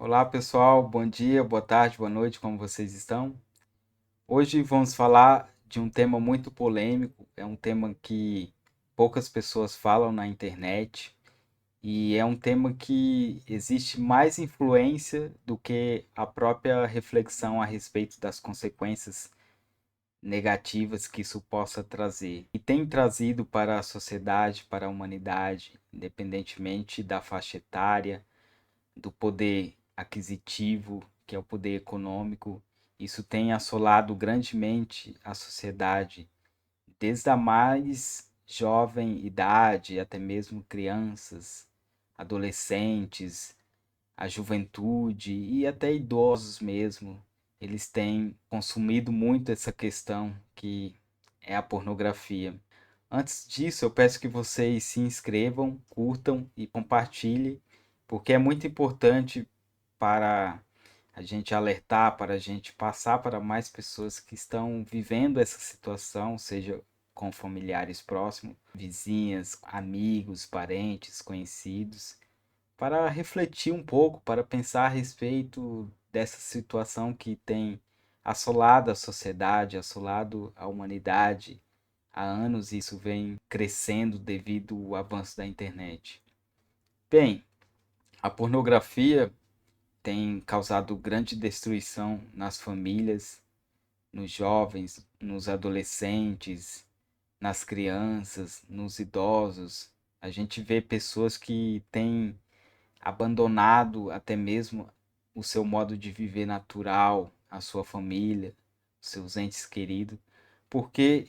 Olá pessoal, bom dia, boa tarde, boa noite, como vocês estão? Hoje vamos falar de um tema muito polêmico, é um tema que poucas pessoas falam na internet e é um tema que existe mais influência do que a própria reflexão a respeito das consequências negativas que isso possa trazer. E tem trazido para a sociedade, para a humanidade, independentemente da faixa etária, do poder aquisitivo, que é o poder econômico. Isso tem assolado grandemente a sociedade, desde a mais jovem idade, até mesmo crianças, adolescentes, a juventude e até idosos mesmo. Eles têm consumido muito essa questão que é a pornografia. Antes disso, eu peço que vocês se inscrevam, curtam e compartilhem, porque é muito importante para a gente alertar, para a gente passar para mais pessoas que estão vivendo essa situação, seja com familiares próximos, vizinhas, amigos, parentes, conhecidos, para refletir um pouco, para pensar a respeito dessa situação que tem assolado a sociedade, assolado a humanidade há anos, e isso vem crescendo devido ao avanço da internet. Bem, a pornografia tem causado grande destruição nas famílias, nos jovens, nos adolescentes, nas crianças, nos idosos. A gente vê pessoas que têm abandonado até mesmo o seu modo de viver natural, a sua família, seus entes queridos, porque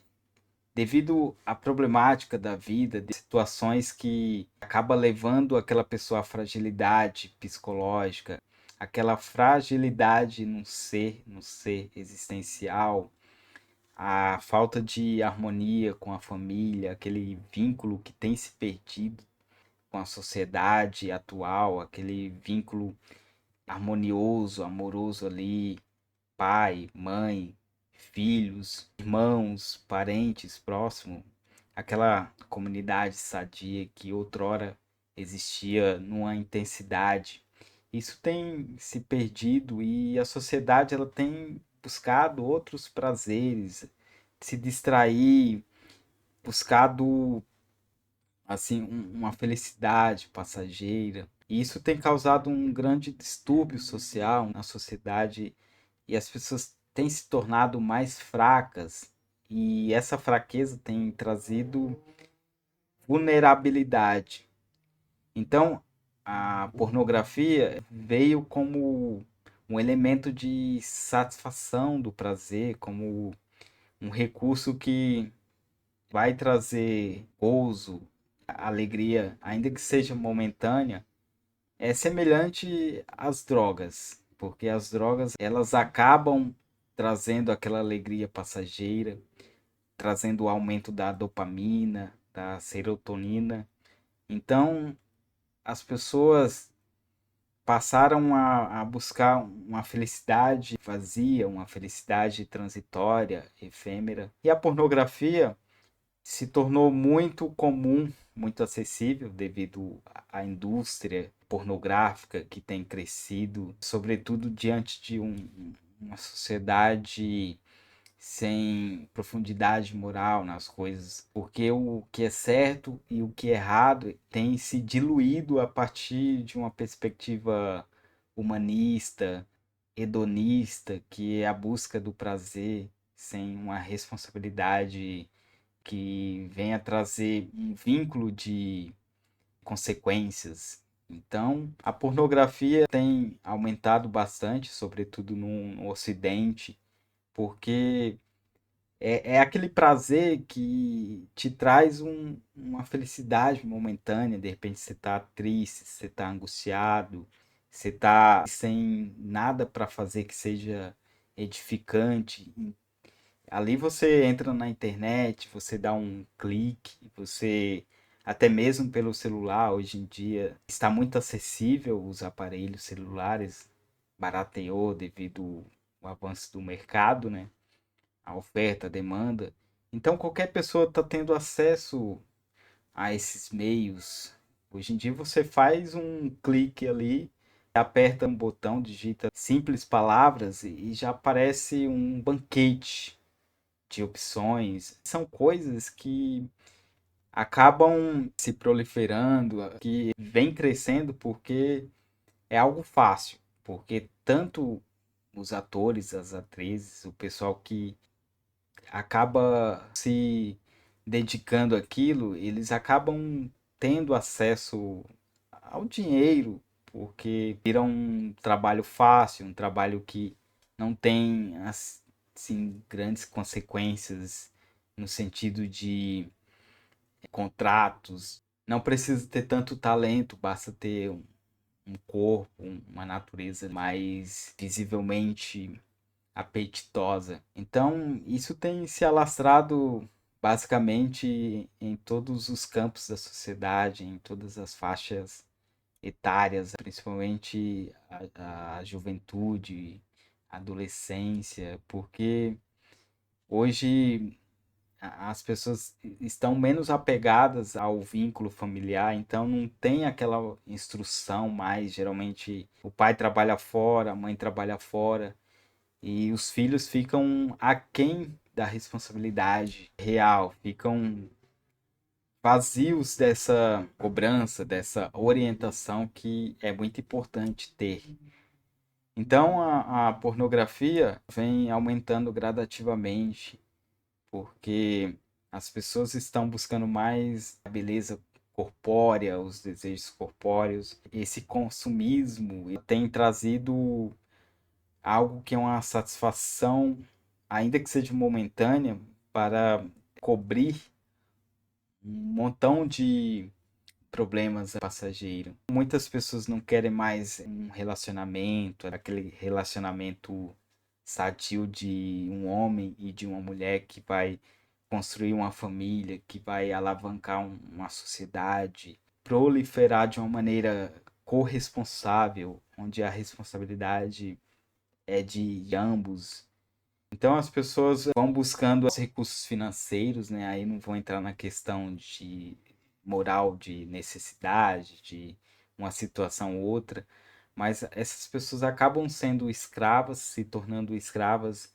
devido à problemática da vida, de situações que acaba levando aquela pessoa à fragilidade psicológica, aquela fragilidade no ser existencial, a falta de harmonia com a família, aquele vínculo que tem se perdido com a sociedade atual, aquele vínculo harmonioso, amoroso ali, pai, mãe, filhos, irmãos, parentes próximos, aquela comunidade sadia que outrora existia numa intensidade. Isso tem se perdido e a sociedade ela tem buscado outros prazeres, se distrair, buscado assim uma felicidade passageira. E isso tem causado um grande distúrbio social na sociedade e as pessoas têm se tornado mais fracas e essa fraqueza tem trazido vulnerabilidade. Então, a pornografia veio como um elemento de satisfação do prazer, como um recurso que vai trazer gozo, alegria, ainda que seja momentânea, é semelhante às drogas, porque as drogas elas acabam trazendo aquela alegria passageira, trazendo o aumento da dopamina, da serotonina. Então, as pessoas passaram a buscar uma felicidade vazia, uma felicidade transitória, efêmera. E a pornografia se tornou muito comum, muito acessível devido à indústria pornográfica que tem crescido, sobretudo diante de uma sociedade sem profundidade moral nas coisas, porque o que é certo e o que é errado tem se diluído a partir de uma perspectiva humanista, hedonista, que é a busca do prazer sem uma responsabilidade que venha trazer um vínculo de consequências. Então, a pornografia tem aumentado bastante, sobretudo no Ocidente, porque é aquele prazer que te traz uma felicidade momentânea. De repente você está triste, você está angustiado, você está sem nada para fazer que seja edificante. Ali você entra na internet, você dá um clique, você até mesmo pelo celular, hoje em dia está muito acessível os aparelhos celulares, barateou devido ao avanço do mercado, né? A oferta, a demanda. Então qualquer pessoa está tendo acesso a esses meios. Hoje em dia você faz um clique ali, aperta um botão, digita simples palavras e já aparece um banquete de opções. São coisas que acabam se proliferando, que vem crescendo porque é algo fácil, porque tanto os atores, as atrizes, o pessoal que acaba se dedicando àquilo, eles acabam tendo acesso ao dinheiro, porque vira um trabalho fácil, um trabalho que não tem assim grandes consequências no sentido de contratos. Não precisa ter tanto talento, basta ter um corpo, uma natureza mais visivelmente apetitosa. Então, isso tem se alastrado basicamente em todos os campos da sociedade, em todas as faixas etárias, principalmente a juventude, a adolescência, porque hoje as pessoas estão menos apegadas ao vínculo familiar, então não tem aquela instrução mais. Geralmente o pai trabalha fora, a mãe trabalha fora, e os filhos ficam aquém da responsabilidade real, ficam vazios dessa cobrança, dessa orientação que é muito importante ter. Então a pornografia vem aumentando gradativamente, porque as pessoas estão buscando mais a beleza corpórea, os desejos corpóreos. Esse consumismo tem trazido algo que é uma satisfação, ainda que seja momentânea, para cobrir um montão de problemas passageiros. Muitas pessoas não querem mais um relacionamento, aquele relacionamento sadio de um homem e de uma mulher que vai construir uma família, que vai alavancar uma sociedade, proliferar de uma maneira corresponsável, onde a responsabilidade é de ambos. Então as pessoas vão buscando os recursos financeiros, né? Aí não vão entrar na questão de moral, de necessidade, de uma situação ou outra, mas essas pessoas acabam sendo escravas, se tornando escravas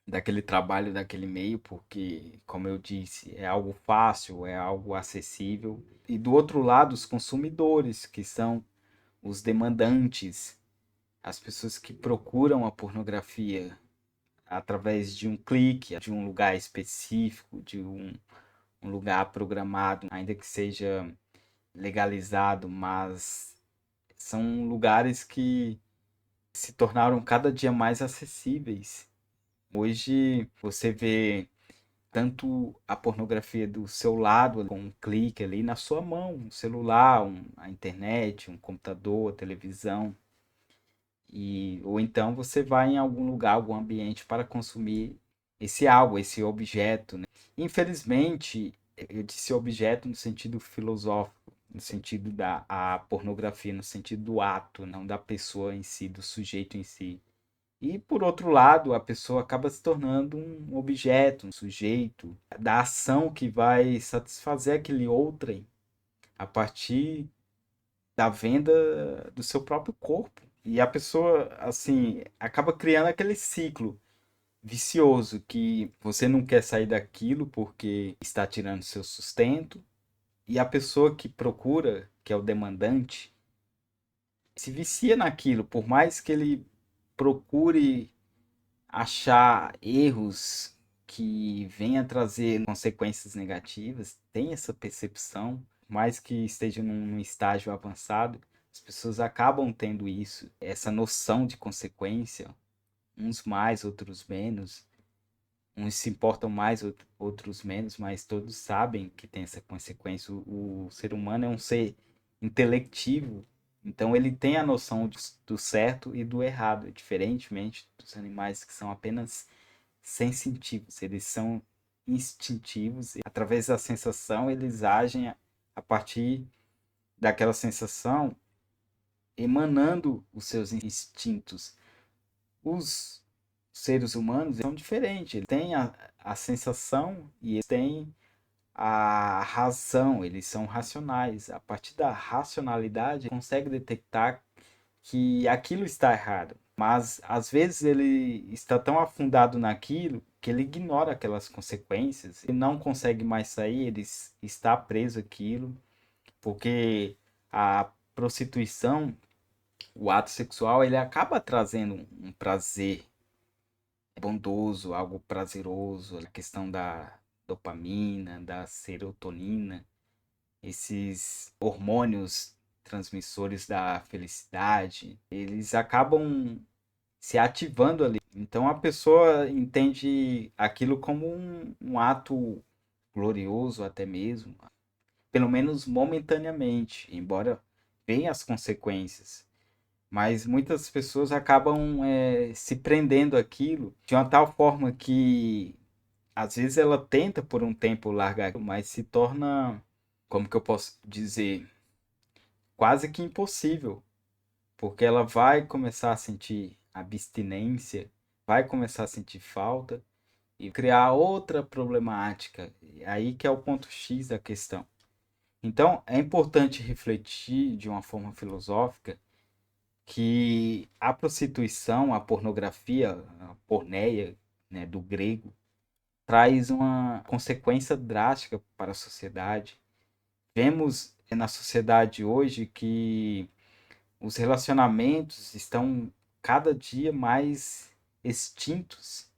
daquele trabalho, daquele meio, porque, como eu disse, é algo fácil, é algo acessível. E do outro lado, os consumidores, que são os demandantes, as pessoas que procuram a pornografia através de um clique, de um lugar específico, de um lugar programado, ainda que seja legalizado, mas são lugares que se tornaram cada dia mais acessíveis. Hoje você vê tanto a pornografia do seu lado, com um clique ali na sua mão, um celular, a internet, um computador, a televisão. Ou então você vai em algum lugar, algum ambiente para consumir esse algo, esse objeto, né? Infelizmente, eu disse objeto no sentido filosófico, no sentido da a pornografia, no sentido do ato, não da pessoa em si, do sujeito em si. E por outro lado, a pessoa acaba se tornando um objeto, um sujeito da ação que vai satisfazer aquele outrem a partir da venda do seu próprio corpo. E a pessoa, assim, acaba criando aquele ciclo vicioso que você não quer sair daquilo porque está tirando seu sustento. E a pessoa que procura, que é o demandante, se vicia naquilo, por mais que ele procure achar erros que venha trazer consequências negativas, tem essa percepção, mais que esteja num estágio avançado, as pessoas acabam tendo isso, essa noção de consequência, uns mais, outros menos, uns se importam mais, outros menos, mas todos sabem que tem essa consequência. O ser humano é um ser intelectivo, então ele tem a noção do certo e do errado, diferentemente dos animais que são apenas sensitivos, eles são instintivos, e através da sensação eles agem a partir daquela sensação, emanando os seus instintos. Os seres humanos são diferentes, eles têm a sensação e eles têm a razão, eles são racionais. A partir da racionalidade, consegue detectar que aquilo está errado, mas às vezes ele está tão afundado naquilo que ele ignora aquelas consequências e não consegue mais sair, está preso àquilo, porque a prostituição, o ato sexual, ele acaba trazendo um prazer bondoso, algo prazeroso, a questão da dopamina, da serotonina, esses hormônios transmissores da felicidade, eles acabam se ativando ali. Então a pessoa entende aquilo como um ato glorioso até mesmo, pelo menos momentaneamente, embora venham as consequências. Mas muitas pessoas acabam se prendendo àquilo de uma tal forma que às vezes ela tenta por um tempo largar, mas se torna, como que eu posso dizer, quase que impossível, porque ela vai começar a sentir abstinência, vai começar a sentir falta e criar outra problemática. E aí que é o ponto X da questão. Então, é importante refletir de uma forma filosófica que a prostituição, a pornografia, a porneia, né, do grego, traz uma consequência drástica para a sociedade. Vemos na sociedade hoje que os relacionamentos estão cada dia mais extintos.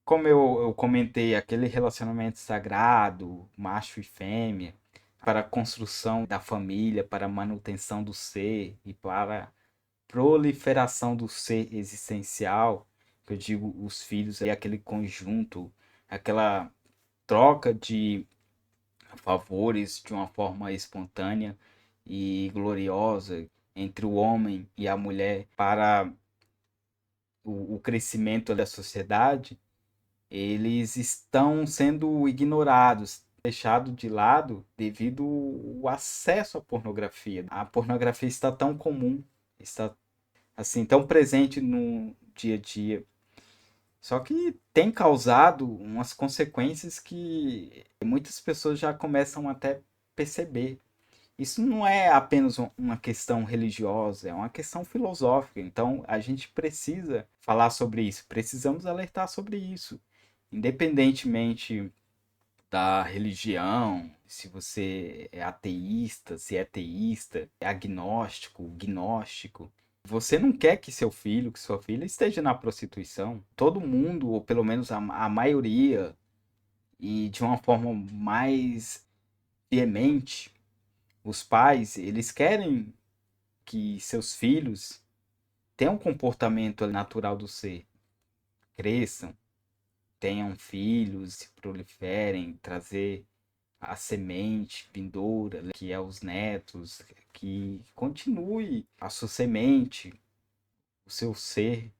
Como eu comentei, aquele relacionamento sagrado, macho e fêmea, para a construção da família, para a manutenção do ser e para a proliferação do ser existencial, que eu digo os filhos, é aquele conjunto, aquela troca de favores de uma forma espontânea e gloriosa entre o homem e a mulher para o crescimento da sociedade, eles estão sendo ignorados, deixados de lado devido ao acesso à pornografia. A pornografia está tão comum, está assim tão presente no dia a dia. Só que tem causado umas consequências que muitas pessoas já começam até a perceber. Isso não é apenas uma questão religiosa, é uma questão filosófica. Então a gente precisa falar sobre isso, precisamos alertar sobre isso. Independentemente da religião, se você é ateísta, se é teísta, é agnóstico, gnóstico. Você não quer que seu filho, que sua filha esteja na prostituição. Todo mundo, ou pelo menos a maioria, e de uma forma mais veemente, os pais, eles querem que seus filhos tenham um comportamento natural do ser, cresçam, tenham filhos, se proliferem, trazer a semente vindoura, que é os netos, que continue a sua semente, o seu ser,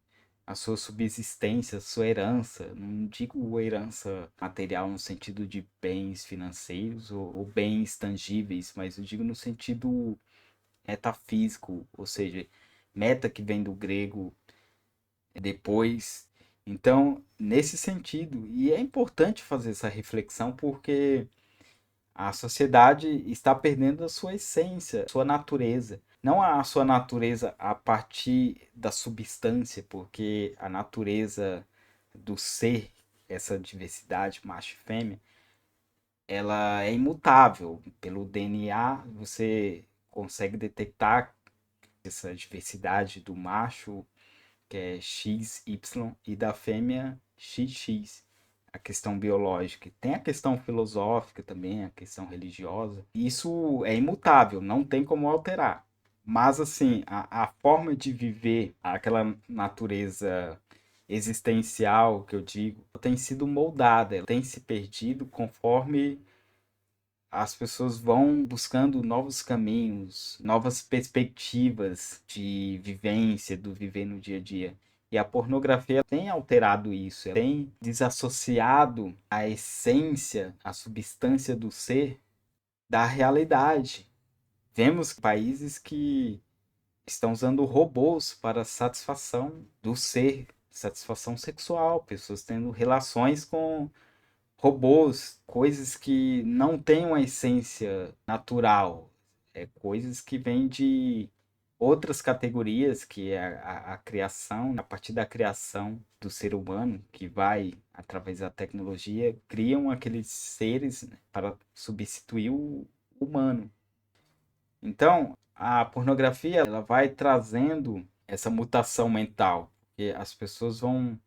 a sua subsistência, a sua herança. Não digo herança material no sentido de bens financeiros ou bens tangíveis, mas eu digo no sentido metafísico, ou seja, meta que vem do grego depois. Então, nesse sentido, e é importante fazer essa reflexão porque a sociedade está perdendo a sua essência, a sua natureza. Não a sua natureza a partir da substância, porque a natureza do ser, essa diversidade macho e fêmea, ela é imutável. Pelo DNA, você consegue detectar essa diversidade do macho, que é XY, e da fêmea XX, a questão biológica. Tem a questão filosófica também, a questão religiosa. Isso é imutável, não tem como alterar. Mas, assim, a forma de viver aquela natureza existencial que eu digo tem sido moldada, ela tem se perdido conforme as pessoas vão buscando novos caminhos, novas perspectivas de vivência, do viver no dia a dia. E a pornografia tem alterado isso, tem desassociado a essência, a substância do ser da realidade. Vemos países que estão usando robôs para satisfação do ser, satisfação sexual, pessoas tendo relações com robôs, coisas que não têm uma essência natural, coisas que vêm de outras categorias, que é a criação, a partir da criação do ser humano, que vai, através da tecnologia, criam aqueles seres, né, para substituir o humano. Então, a pornografia ela vai trazendo essa mutação mental, porque as pessoas vão,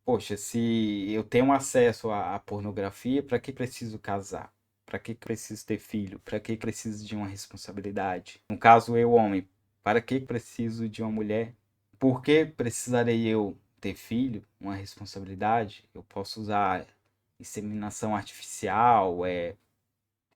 poxa, se eu tenho acesso à pornografia, para que preciso casar? Para que preciso ter filho? Para que preciso de uma responsabilidade? No caso, eu, homem, para que preciso de uma mulher? Por que precisarei eu ter filho? Uma responsabilidade? Eu posso usar inseminação artificial,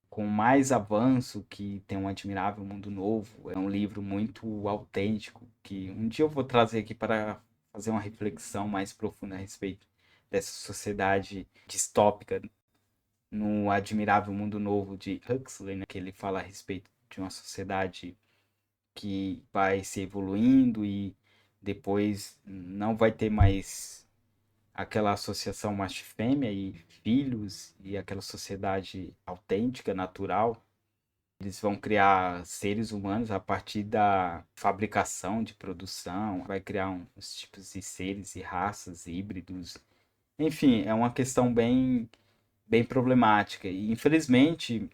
com mais avanço, que tem um admirável mundo novo. É um livro muito autêntico que um dia eu vou trazer aqui para fazer uma reflexão mais profunda a respeito dessa sociedade distópica no Admirável Mundo Novo de Huxley, né, que ele fala a respeito de uma sociedade que vai se evoluindo e depois não vai ter mais aquela associação macho-fêmea e filhos e aquela sociedade autêntica, natural. Eles vão criar seres humanos a partir da fabricação, de produção, vai criar uns tipos de seres e raças híbridos. Enfim, é uma questão bem problemática. E, infelizmente,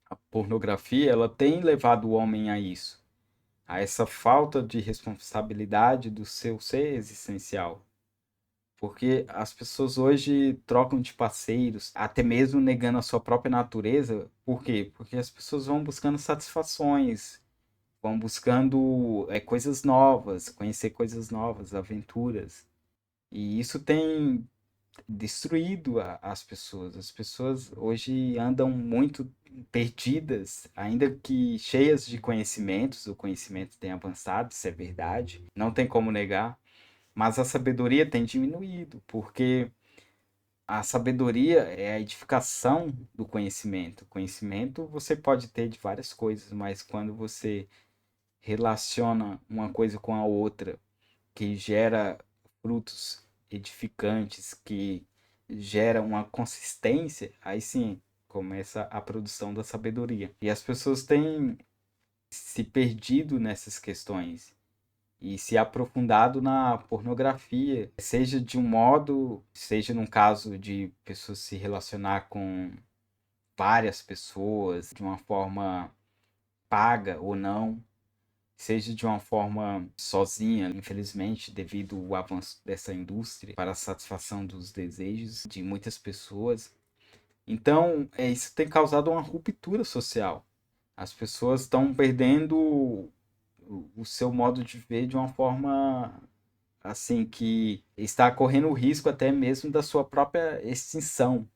a pornografia ela tem levado o homem a isso, a essa falta de responsabilidade do seu ser existencial. Porque as pessoas hoje trocam de parceiros, até mesmo negando a sua própria natureza. Por quê? Porque as pessoas vão buscando satisfações, vão buscando coisas novas, conhecer coisas novas, aventuras. E isso tem destruído as pessoas. As pessoas hoje andam muito perdidas, ainda que cheias de conhecimentos. O conhecimento tem avançado, isso é verdade, não tem como negar, mas a sabedoria tem diminuído, porque a sabedoria é a edificação do conhecimento. O conhecimento você pode ter de várias coisas, mas quando você relaciona uma coisa com a outra, que gera frutos edificantes, que gera uma consistência, aí sim começa a produção da sabedoria. E as pessoas têm se perdido nessas questões e se aprofundado na pornografia, seja de um modo, seja num caso de pessoas se relacionar com várias pessoas de uma forma paga ou não, seja de uma forma sozinha, infelizmente, devido ao avanço dessa indústria para a satisfação dos desejos de muitas pessoas. Então, isso tem causado uma ruptura social. As pessoas estão perdendo o seu modo de ver de uma forma assim que está correndo o risco até mesmo da sua própria extinção.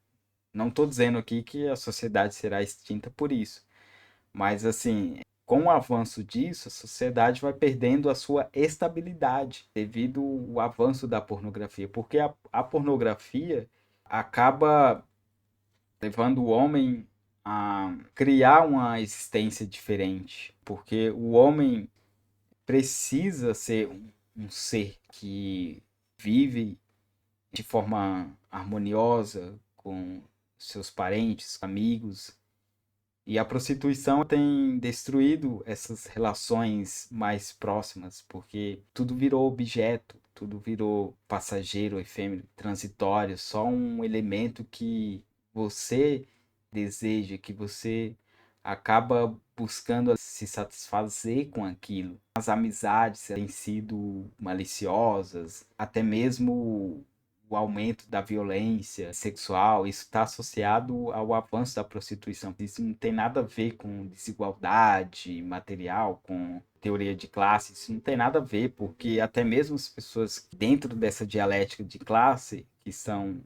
Não estou dizendo aqui que a sociedade será extinta por isso, mas assim, com o avanço disso, a sociedade vai perdendo a sua estabilidade devido ao avanço da pornografia, porque a pornografia acaba levando o homem a criar uma existência diferente, porque o homem precisa ser um ser que vive de forma harmoniosa com seus parentes, amigos, e a prostituição tem destruído essas relações mais próximas, porque tudo virou objeto, tudo virou passageiro, efêmero, transitório, só um elemento que você deseja, que você acaba buscando se satisfazer com aquilo. As amizades têm sido maliciosas, até mesmo o aumento da violência sexual, isso está associado ao avanço da prostituição. Isso não tem nada a ver com desigualdade material, com teoria de classe, isso não tem nada a ver, porque até mesmo as pessoas dentro dessa dialética de classe, que são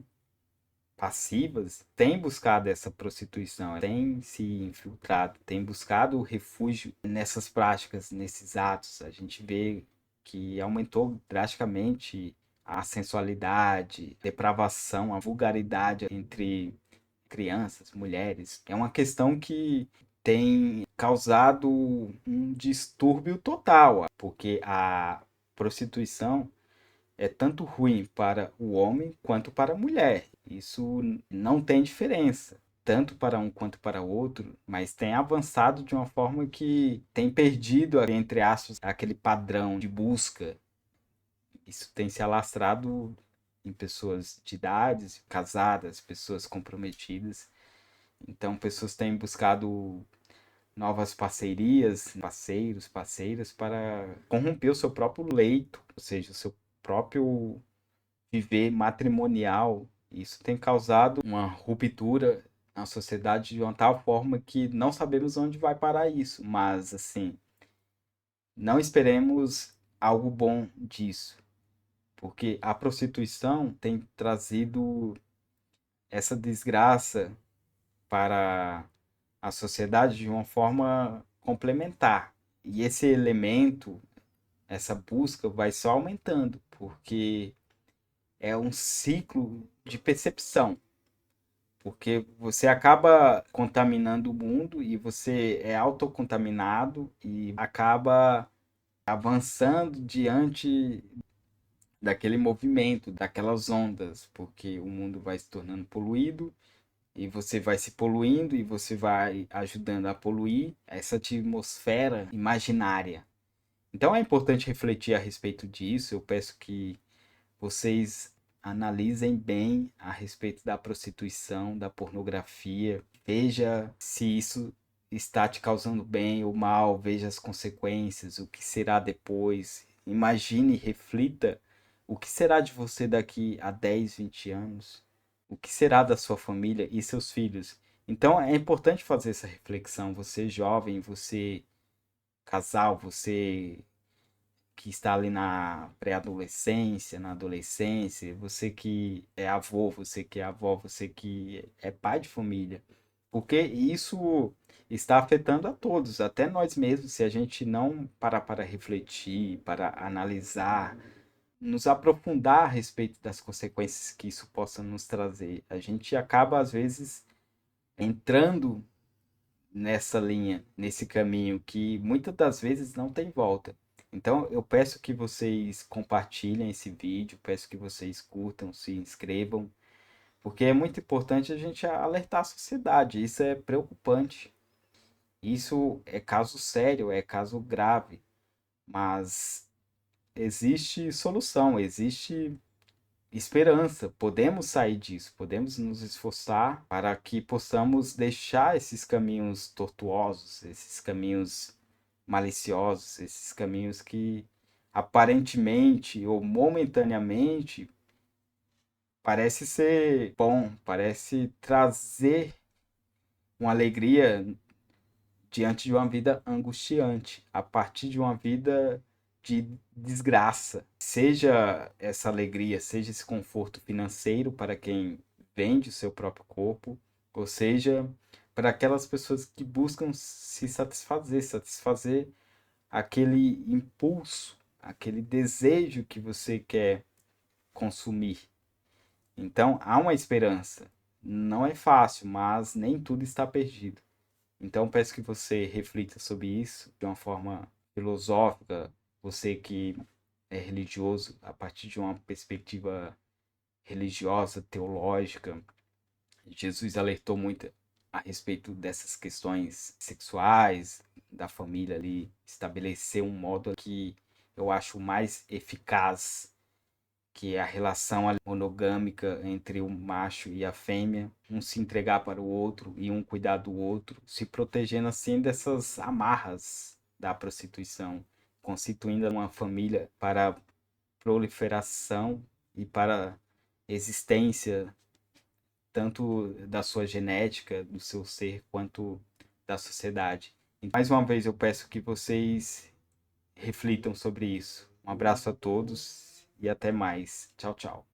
passivas, têm buscado essa prostituição, têm se infiltrado, têm buscado refúgio nessas práticas, nesses atos. A gente vê que aumentou drasticamente a sensualidade, depravação, a vulgaridade entre crianças, mulheres. É uma questão que tem causado um distúrbio total, porque a prostituição é tanto ruim para o homem quanto para a mulher. Isso não tem diferença. tanto para um quanto para outro, mas tem avançado de uma forma que tem perdido, entre aspas, aquele padrão de busca. Isso tem se alastrado em pessoas de idades, casadas, pessoas comprometidas. Então, pessoas têm buscado novas parcerias, parceiros, parceiras, para corromper o seu próprio leito, ou seja, o seu próprio viver matrimonial. Isso tem causado uma ruptura na sociedade de uma tal forma que não sabemos onde vai parar isso, mas assim, não esperemos algo bom disso, porque a prostituição tem trazido essa desgraça para a sociedade de uma forma complementar. E esse elemento, essa busca vai só aumentando, porque é um ciclo de percepção. Porque você acaba contaminando o mundo e você é autocontaminado e acaba avançando diante daquele movimento, daquelas ondas, porque o mundo vai se tornando poluído e você vai se poluindo e você vai ajudando a poluir essa atmosfera imaginária. Então é importante refletir a respeito disso. Eu peço que vocês analisem bem a respeito da prostituição, da pornografia. Veja se isso está te causando bem ou mal, veja as consequências, o que será depois. Imagine e reflita o que será de você daqui a 10, 20 anos. O que será da sua família e seus filhos. Então é importante fazer essa reflexão. Você jovem, você casal, você que está ali na pré-adolescência, na adolescência, você que é avô, você que é avó, você que é pai de família, porque isso está afetando a todos, até nós mesmos, se a gente não parar para refletir, para analisar, nos aprofundar a respeito das consequências que isso possa nos trazer. A gente acaba, às vezes, entrando nessa linha, nesse caminho que muitas das vezes não tem volta. Então, eu peço que vocês compartilhem esse vídeo, peço que vocês curtam, se inscrevam, porque é muito importante a gente alertar a sociedade. Isso é preocupante. Isso é caso sério, é caso grave, mas existe solução, existe esperança. Podemos sair disso, podemos nos esforçar para que possamos deixar esses caminhos tortuosos, esses caminhos maliciosos, esses caminhos que aparentemente ou momentaneamente parece ser bom, parece trazer uma alegria diante de uma vida angustiante, a partir de uma vida de desgraça. Seja essa alegria, seja esse conforto financeiro para quem vende o seu próprio corpo, ou seja, para aquelas pessoas que buscam se satisfazer, satisfazer aquele impulso, aquele desejo que você quer consumir. Então, há uma esperança. Não é fácil, mas nem tudo está perdido. Então, peço que você reflita sobre isso de uma forma filosófica, você que é religioso, a partir de uma perspectiva religiosa, teológica. Jesus alertou muito a respeito dessas questões sexuais, da família ali, estabelecer um modo que eu acho mais eficaz, que é a relação monogâmica entre o macho e a fêmea, um se entregar para o outro e um cuidar do outro, se protegendo assim dessas amarras da prostituição, constituindo uma família para proliferação e para existência tanto da sua genética, do seu ser, quanto da sociedade. E mais uma vez eu peço que vocês reflitam sobre isso. Um abraço a todos e até mais. Tchau, tchau.